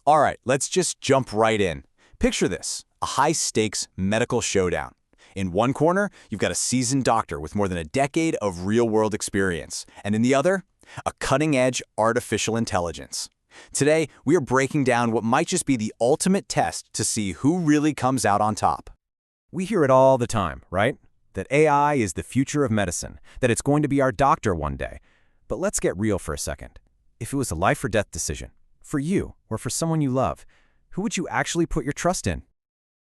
All right, let's just jump right in. Picture this, a high-stakes medical showdown. In one corner, you've got a seasoned doctor with more than a decade of real-world experience, and in the other, a cutting-edge artificial intelligence. Today, we are breaking down what might just be the ultimate test to see who really comes out on top. We hear it all the time, right? That AI is the future of medicine, that it's going to be our doctor one day. But let's get real for a second. If it was a life or death decision, for you or for someone you love, who would you actually put your trust in?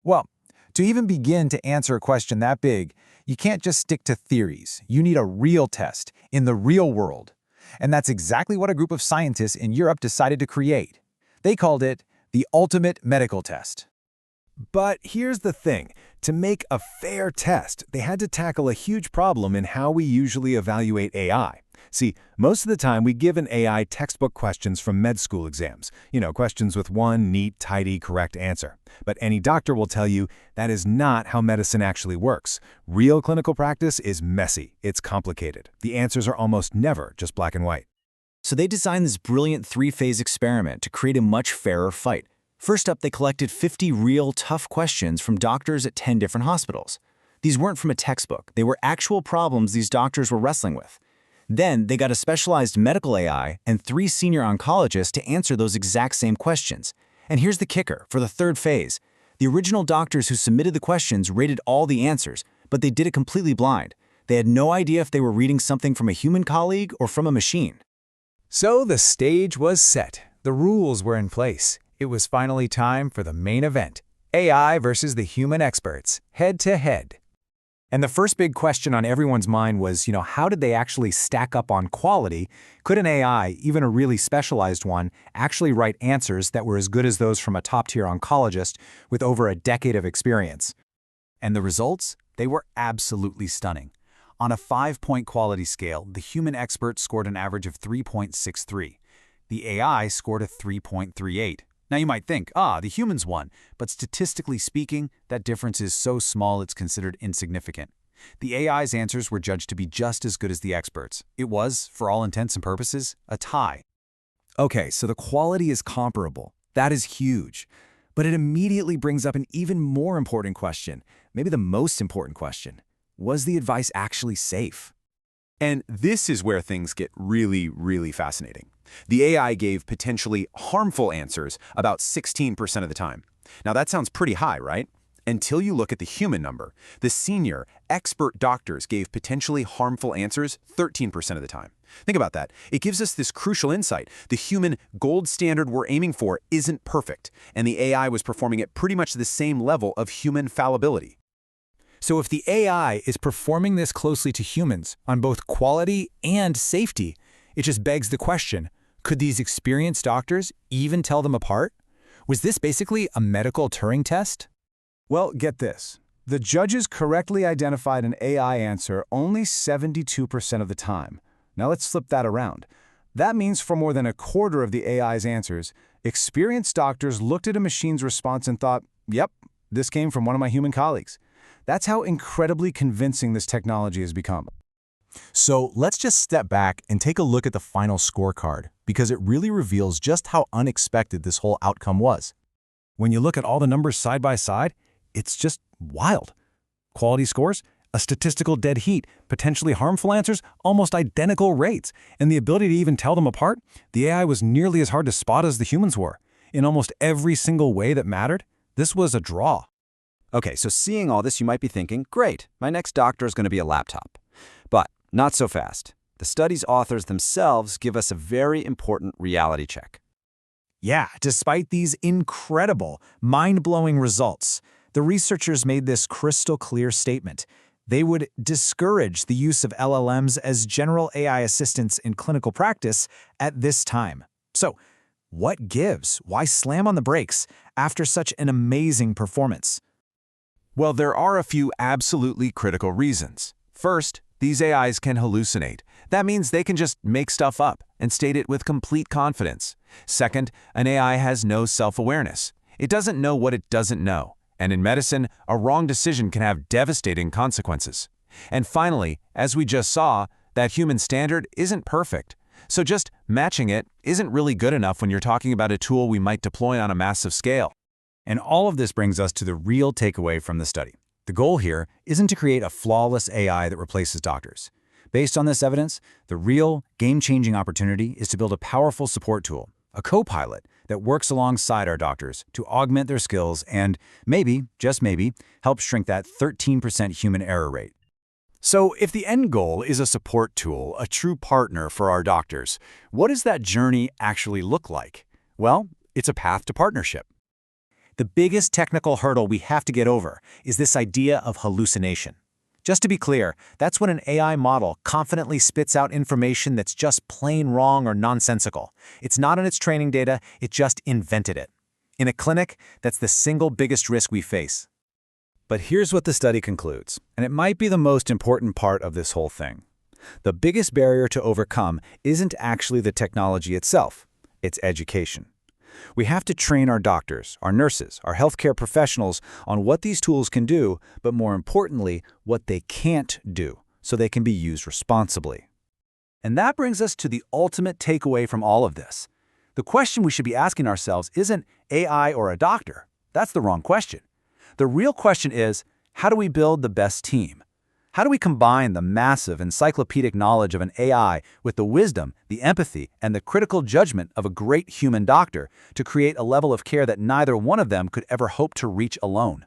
Well, to even begin to answer a question that big, you can't just stick to theories. You need a real test in the real world. And that's exactly what a group of scientists in Europe decided to create. They called it the ultimate medical test. But here's the thing. To make a fair test, they had to tackle a huge problem in how we usually evaluate AI. See, most of the time we give an AI textbook questions from med school exams. Questions with one neat, tidy, correct answer. But any doctor will tell you that is not how medicine actually works. Real clinical practice is messy. It's complicated. The answers are almost never just black and white. So they designed this brilliant three-phase experiment to create a much fairer fight. First up, they collected 50 real tough questions from doctors at 10 different hospitals. These weren't from a textbook. They were actual problems these doctors were wrestling with. Then, they got a specialized medical AI and 3 senior oncologists to answer those exact same questions. And here's the kicker for the third phase. The original doctors who submitted the questions rated all the answers, but they did it completely blind. They had no idea if they were reading something from a human colleague or from a machine. So the stage was set. The rules were in place. It was finally time for the main event. AI versus the human experts, head to head. And the first big question on everyone's mind was, how did they actually stack up on quality? Could an AI, even a really specialized one, actually write answers that were as good as those from a top-tier oncologist with over a decade of experience? And the results? They were absolutely stunning. On a 5-point quality scale, the human expert scored an average of 3.63. The AI scored a 3.38. Now you might think, the humans won, but statistically speaking, that difference is so small it's considered insignificant. The AI's answers were judged to be just as good as the experts. It was, for all intents and purposes, a tie. Okay, so the quality is comparable. That is huge. But it immediately brings up an even more important question, maybe the most important question. Was the advice actually safe? And this is where things get really, really fascinating. The AI gave potentially harmful answers about 16% of the time. Now that sounds pretty high, right? Until you look at the human number. The senior, expert doctors gave potentially harmful answers 13% of the time. Think about that. It gives us this crucial insight. The human gold standard we're aiming for isn't perfect, and the AI was performing at pretty much the same level of human fallibility. So if the AI is performing this closely to humans on both quality and safety, it just begs the question, could these experienced doctors even tell them apart? Was this basically a medical Turing test? Well, get this. The judges correctly identified an AI answer only 72% of the time. Now let's flip that around. That means for more than a quarter of the AI's answers, experienced doctors looked at a machine's response and thought, yep, this came from one of my human colleagues. That's how incredibly convincing this technology has become. So let's just step back and take a look at the final scorecard, because it really reveals just how unexpected this whole outcome was. When you look at all the numbers side by side, it's just wild. Quality scores, a statistical dead heat, potentially harmful answers, almost identical rates, and the ability to even tell them apart, the AI was nearly as hard to spot as the humans were. In almost every single way that mattered, this was a draw. Okay, so seeing all this, you might be thinking, great, my next doctor is going to be a laptop. But not so fast. The study's authors themselves give us a very important reality check. Yeah, despite these incredible, mind-blowing results, the researchers made this crystal clear statement. They would discourage the use of LLMs as general AI assistants in clinical practice at this time. So, what gives? Why slam on the brakes after such an amazing performance? Well, there are a few absolutely critical reasons. First, these AIs can hallucinate. That means they can just make stuff up and state it with complete confidence. Second, an AI has no self-awareness. It doesn't know what it doesn't know. And in medicine, a wrong decision can have devastating consequences. And finally, as we just saw, that human standard isn't perfect. So just matching it isn't really good enough when you're talking about a tool we might deploy on a massive scale. And all of this brings us to the real takeaway from the study. The goal here isn't to create a flawless AI that replaces doctors. Based on this evidence, the real, game-changing opportunity is to build a powerful support tool, a co-pilot that works alongside our doctors to augment their skills and maybe, just maybe, help shrink that 13% human error rate. So if the end goal is a support tool, a true partner for our doctors, what does that journey actually look like? Well, it's a path to partnership. The biggest technical hurdle we have to get over is this idea of hallucination. Just to be clear, that's when an AI model confidently spits out information that's just plain wrong or nonsensical. It's not in its training data, it just invented it. In a clinic, that's the single biggest risk we face. But here's what the study concludes, and it might be the most important part of this whole thing. The biggest barrier to overcome isn't actually the technology itself, it's education. We have to train our doctors, our nurses, our healthcare professionals on what these tools can do, but more importantly, what they can't do, so they can be used responsibly. And that brings us to the ultimate takeaway from all of this. The question we should be asking ourselves isn't AI or a doctor. That's the wrong question. The real question is, how do we build the best team? How do we combine the massive encyclopedic knowledge of an AI with the wisdom, the empathy, and the critical judgment of a great human doctor to create a level of care that neither one of them could ever hope to reach alone?